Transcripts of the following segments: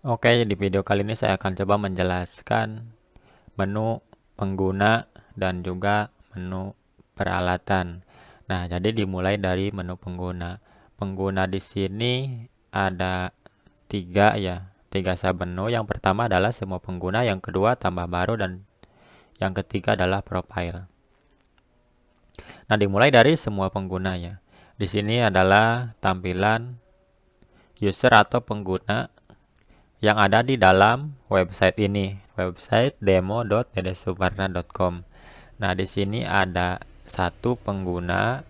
Oke, di video kali ini saya akan coba menjelaskan menu pengguna dan juga menu peralatan. Nah, jadi dimulai dari menu pengguna. Pengguna di sini ada tiga submenu. Yang pertama adalah semua pengguna, yang kedua tambah baru, dan yang ketiga adalah profile. Nah, dimulai dari semua pengguna ya. Di sini adalah tampilan user atau pengguna yang ada di dalam website ini, website demo.dedesuparna.com. Nah, di sini ada satu pengguna,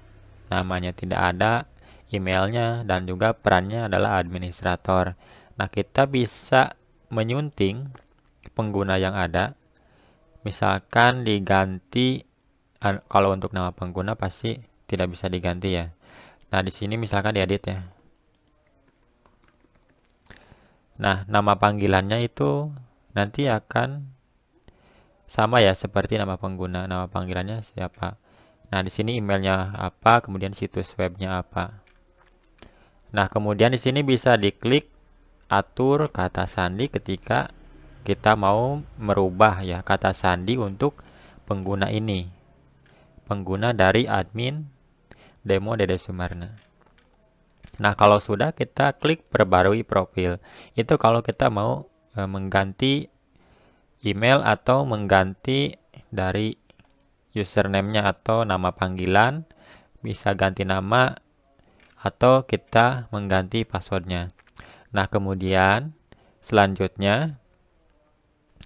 namanya tidak ada, emailnya, dan juga perannya adalah administrator. Nah, kita bisa menyunting pengguna yang ada, misalkan diganti. Kalau untuk nama pengguna pasti tidak bisa diganti ya. Nah, di sini misalkan diedit ya. Nah, nama panggilannya itu nanti akan sama ya seperti nama pengguna. Nama panggilannya siapa. Nah, di sini emailnya apa, kemudian situs webnya apa. Nah, kemudian di sini bisa diklik atur kata sandi ketika kita mau merubah ya kata sandi untuk pengguna ini. Pengguna dari admin demo Dede Sumarna. Nah, kalau sudah kita klik perbarui profil. Itu kalau kita mau mengganti email atau mengganti dari username-nya atau nama panggilan, bisa ganti nama atau kita mengganti passwordnya. Nah, kemudian selanjutnya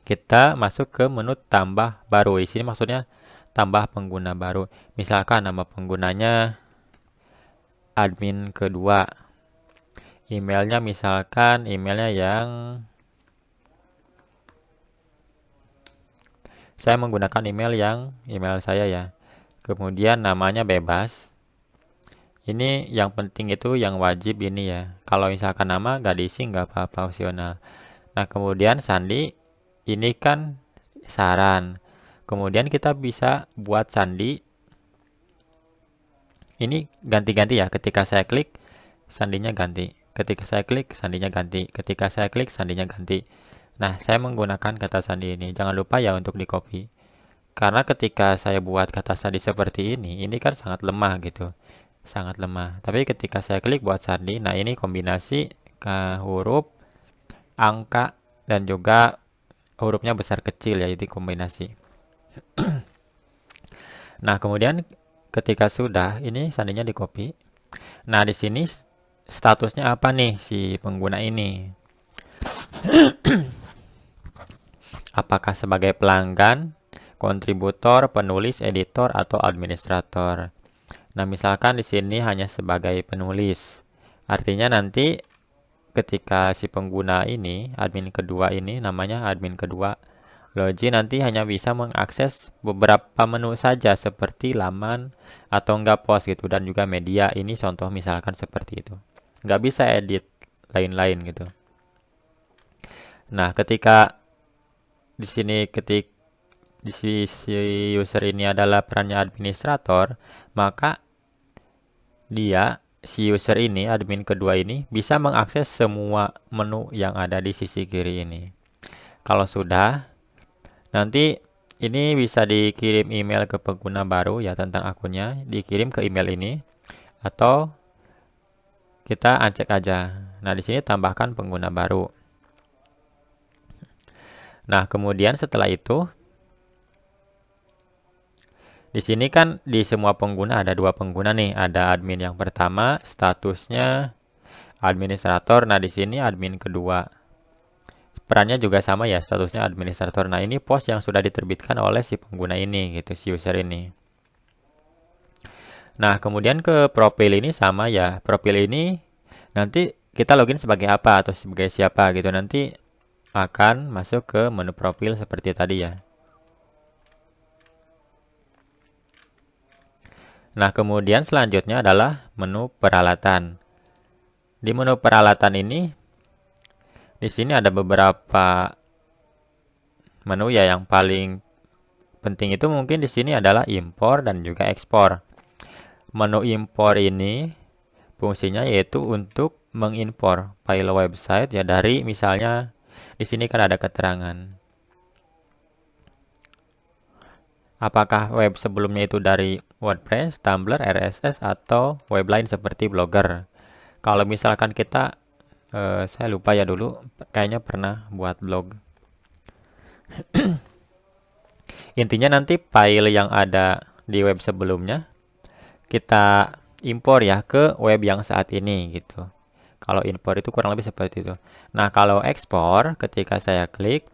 kita masuk ke menu tambah baru. Di sini maksudnya tambah pengguna baru. Misalkan nama penggunanya admin kedua. Emailnya misalkan emailnya yang saya menggunakan email saya ya. Kemudian namanya bebas. Ini yang penting itu yang wajib ini ya. Kalau misalkan nama gak diisi nggak apa-apa, opsional. Nah, kemudian sandi ini kan saran. Kemudian kita bisa buat sandi. Ini ganti-ganti ya. Ketika saya klik sandinya ganti. Ketika saya klik sandinya ganti. Ketika saya klik sandinya ganti. Nah, saya menggunakan kata sandi ini. Jangan lupa ya untuk di copy. Karena ketika saya buat kata sandi seperti ini kan sangat lemah gitu. Sangat lemah. Tapi ketika saya klik buat sandi, nah ini kombinasi huruf, angka, dan juga hurufnya besar kecil ya, itu kombinasi. Nah, kemudian ketika sudah, ini sandinya di copy. Nah, di sini statusnya apa nih si pengguna ini? Apakah sebagai pelanggan, kontributor, penulis, editor, atau administrator? Nah, misalkan di sini hanya sebagai penulis. Artinya nanti ketika si pengguna ini, admin kedua ini, namanya admin kedua, login nanti hanya bisa mengakses beberapa menu saja seperti laman atau enggak post gitu, dan juga media. Ini contoh misalkan seperti itu. Nggak bisa edit lain-lain gitu. Nah, ketika di sini di sisi user ini adalah perannya administrator, maka dia si user ini, admin kedua ini, bisa mengakses semua menu yang ada di sisi kiri ini. Kalau sudah, nanti ini bisa dikirim email ke pengguna baru ya tentang akunnya, dikirim ke email ini, atau kita uncek aja. Nah, di sini tambahkan pengguna baru. Nah, kemudian setelah itu, di sini kan di semua pengguna ada dua pengguna nih. Ada admin yang pertama, statusnya administrator. Nah, di sini admin kedua. Perannya juga sama ya, statusnya administrator. Nah, ini post yang sudah diterbitkan oleh si pengguna ini gitu, si user ini. Nah, kemudian ke profil ini sama ya. Profil ini nanti kita login sebagai apa atau sebagai siapa gitu. Nanti akan masuk ke menu profil seperti tadi ya. Nah, kemudian selanjutnya adalah menu peralatan. Di menu peralatan ini, di sini ada beberapa menu ya. Yang paling penting itu mungkin di sini adalah impor dan juga ekspor. Menu impor ini fungsinya yaitu untuk mengimpor file website ya dari misalnya di sini kan ada keterangan. Apakah web sebelumnya itu dari WordPress, Tumblr, RSS, atau web lain seperti Blogger. Kalau misalkan kita, saya lupa ya dulu, kayaknya pernah buat blog. Intinya nanti file yang ada di web sebelumnya, kita impor ya ke web yang saat ini gitu. Kalau impor itu kurang lebih seperti itu. Nah, kalau ekspor, ketika saya klik,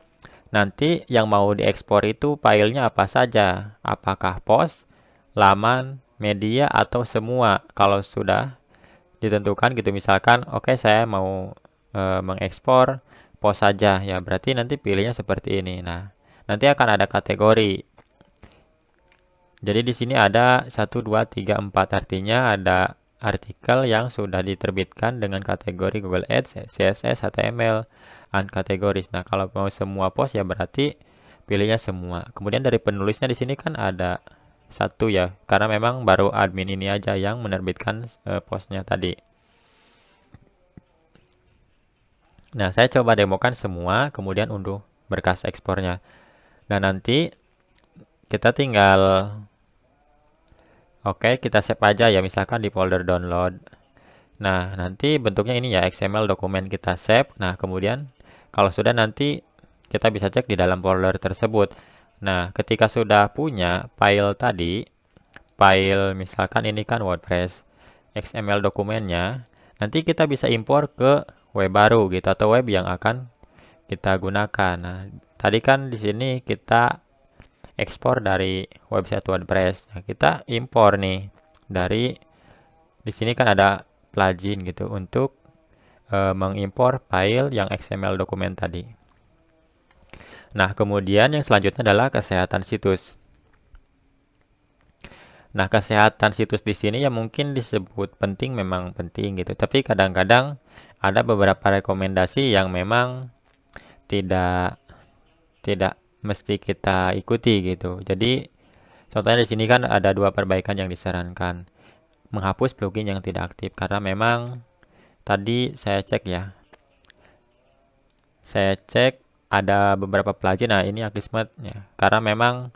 nanti yang mau diekspor itu filenya apa saja. Apakah post, laman, media, atau semua. Kalau sudah ditentukan gitu, misalkan, oke, saya mau mengekspor post saja. Ya, berarti nanti pilihnya seperti ini. Nah, nanti akan ada kategori. Jadi di sini ada 1, 2, 3, 4. Artinya ada artikel yang sudah diterbitkan dengan kategori Google Ads, CSS, HTML, uncategories. Nah, kalau mau semua post ya berarti pilihnya semua. Kemudian dari penulisnya di sini kan ada satu ya, karena memang baru admin ini aja yang menerbitkan postnya tadi. Nah, saya coba demokan semua, kemudian unduh berkas ekspornya. Nah, nanti kita tinggal oke, kita save aja ya, misalkan di folder download. Nah, nanti bentuknya ini ya, XML dokumen kita save. Nah, kemudian kalau sudah nanti kita bisa cek di dalam folder tersebut. Nah, ketika sudah punya file tadi, file misalkan ini kan WordPress, XML dokumennya, nanti kita bisa impor ke web baru gitu atau web yang akan kita gunakan. Nah, tadi kan di sini kita ekspor dari website WordPress. Nah, kita impor nih dari di sini kan ada plugin gitu untuk mengimpor file yang XML dokumen tadi. Nah, kemudian yang selanjutnya adalah kesehatan situs. Nah, kesehatan situs di sini ya mungkin disebut penting, memang penting gitu. Tapi kadang-kadang ada beberapa rekomendasi yang memang tidak tidak mesti kita ikuti gitu. Jadi contohnya di sini kan ada 2 perbaikan yang disarankan. Menghapus plugin yang tidak aktif karena memang tadi saya cek ya. Saya cek ada beberapa plugin. Nah, ini Akismet ya. Karena memang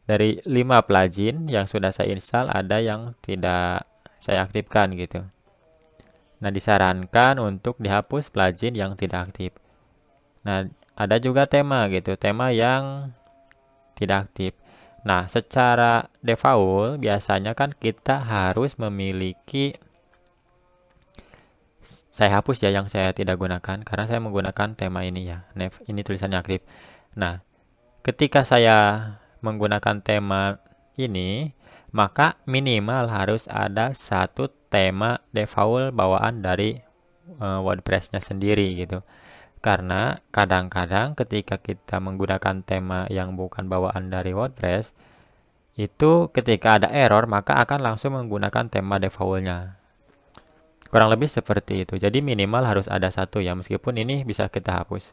dari 5 plugin yang sudah saya install ada yang tidak saya aktifkan gitu. Nah, disarankan untuk dihapus plugin yang tidak aktif. Nah, ada juga tema gitu, tema yang tidak aktif. Nah, secara default biasanya kan kita harus memiliki, saya hapus ya yang saya tidak gunakan karena saya menggunakan tema ini ya. Ini tulisannya aktif. Nah, ketika saya menggunakan tema ini, maka minimal harus ada satu tema default bawaan dari WordPress-nya sendiri gitu. Karena kadang-kadang ketika kita menggunakan tema yang bukan bawaan dari WordPress, itu ketika ada error maka akan langsung menggunakan tema default-nya. Kurang lebih seperti itu. Jadi minimal harus ada satu ya, meskipun ini bisa kita hapus.